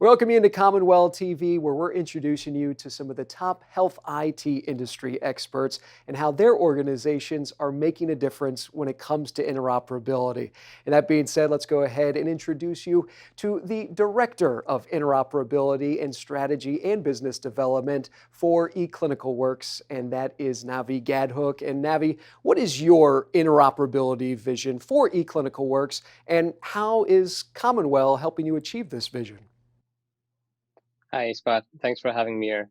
Welcome you into CommonWell TV, where we're introducing you to some of the top health IT industry experts and how their organizations are making a difference when it comes to interoperability. And that being said, let's go ahead and introduce you to the Director of Interoperability and Strategy and Business Development for eClinicalWorks, and that is Navi Gadhiok. And Navi, what is your interoperability vision for eClinicalWorks, and how is CommonWell helping you achieve this vision? Hi, Scott. Thanks for having me here.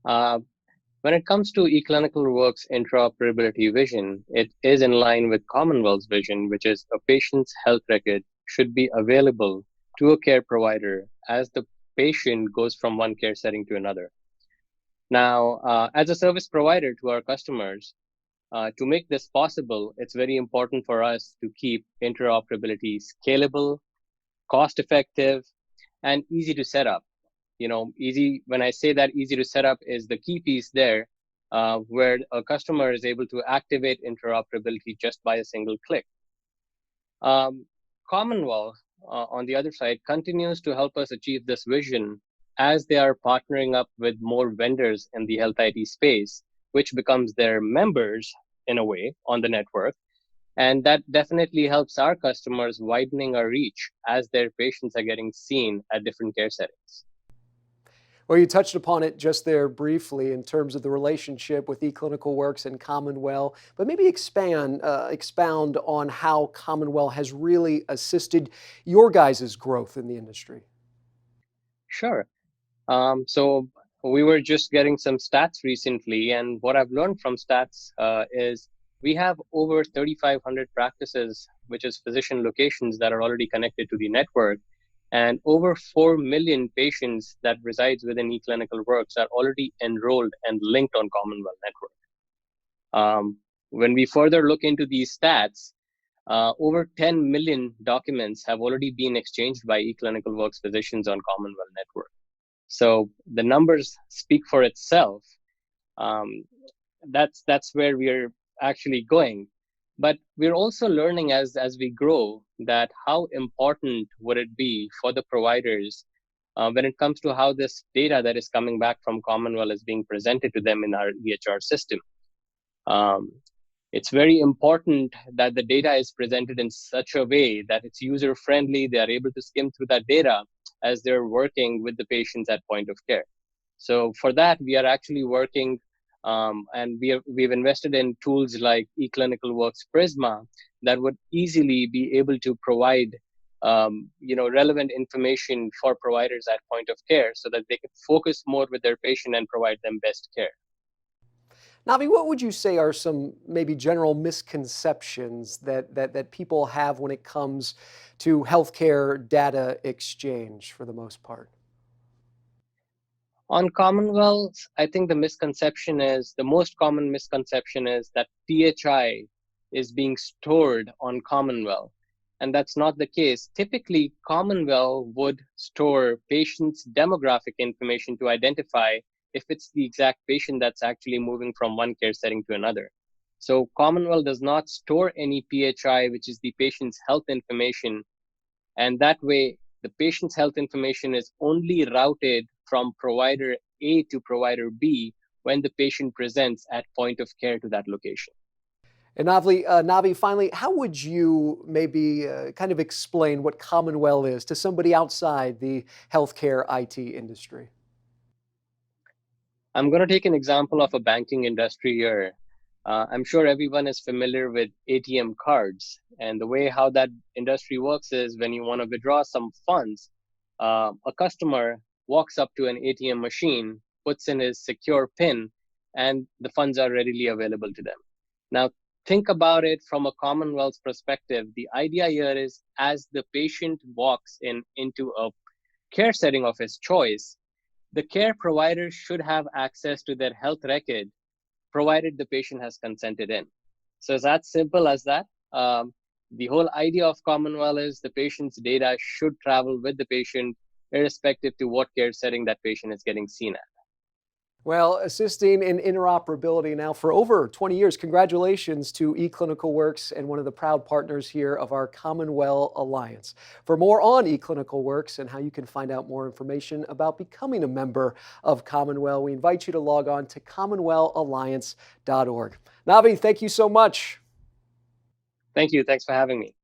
Uh, when it comes to eClinicalWorks interoperability vision, it is in line with CommonWell's vision, which is a patient's health record should be available to a care provider as the patient goes from one care setting to another. Now, as a service provider to our customers, to make this possible, it's very important for us to keep interoperability scalable, cost effective, and easy to set up. Easy, when I say that easy to set up is the key piece there, where a customer is able to activate interoperability just by a single click. Commonwealth, on the other side, continues to help us achieve this vision as they are partnering up with more vendors in the health IT space, which becomes their members in a way on the network. And that definitely helps our customers widening our reach as their patients are getting seen at different care settings. Well, you touched upon it just there briefly in terms of the relationship with eClinicalWorks and CommonWell, but maybe expound on how CommonWell has really assisted your guys' growth in the industry. Sure. So we were just getting some stats recently, and what I've learned from stats is we have over 3,500 practices, which is physician locations that are already connected to the network, and over 4 million patients that resides within eClinicalWorks are already enrolled and linked on CommonWell network. When we further look into these stats, over 10 million documents have already been exchanged by eClinicalWorks physicians on CommonWell network. So the numbers speak for itself. That's where we're actually going. But we're also learning as we grow that how important would it be for the providers when it comes to how this data that is coming back from CommonWell is being presented to them in our EHR system. It's very important that the data is presented in such a way that it's user friendly. They are able to skim through that data as they're working with the patients at point of care. So for that, we are actually working and we've invested in tools like eClinicalWorks Prisma that would easily be able to provide relevant information for providers at point of care so that they can focus more with their patient and provide them best care. Navi, what would you say are some maybe general misconceptions that people have when it comes to healthcare data exchange for the most part? On Commonwealth, I think the most common misconception is that PHI is being stored on Commonwealth. And that's not the case. Typically, Commonwealth would store patients' demographic information to identify if it's the exact patient that's actually moving from one care setting to another. So Commonwealth does not store any PHI, which is the patient's health information. And that way, the patient's health information is only routed from provider A to provider B when the patient presents at point of care to that location. And Navi, finally, how would you maybe kind of explain what CommonWell is to somebody outside the healthcare IT industry? I'm going to take an example of a banking industry here. I'm sure everyone is familiar with ATM cards, and the way how that industry works is when you want to withdraw some funds, a customer walks up to an ATM machine, puts in his secure PIN, and the funds are readily available to them. Now, think about it from a Commonwealth's perspective. The idea here is as the patient walks into a care setting of his choice, the care provider should have access to their health record, provided the patient has consented in. So it's as simple as that. The whole idea of CommonWell is the patient's data should travel with the patient, irrespective to what care setting that patient is getting seen at. Well, assisting in interoperability now for over 20 years. Congratulations to eClinicalWorks and one of the proud partners here of our CommonWell Alliance. For more on eClinicalWorks and how you can find out more information about becoming a member of CommonWell, we invite you to log on to CommonWellAlliance.org. Navi, thank you so much. Thank you. Thanks for having me.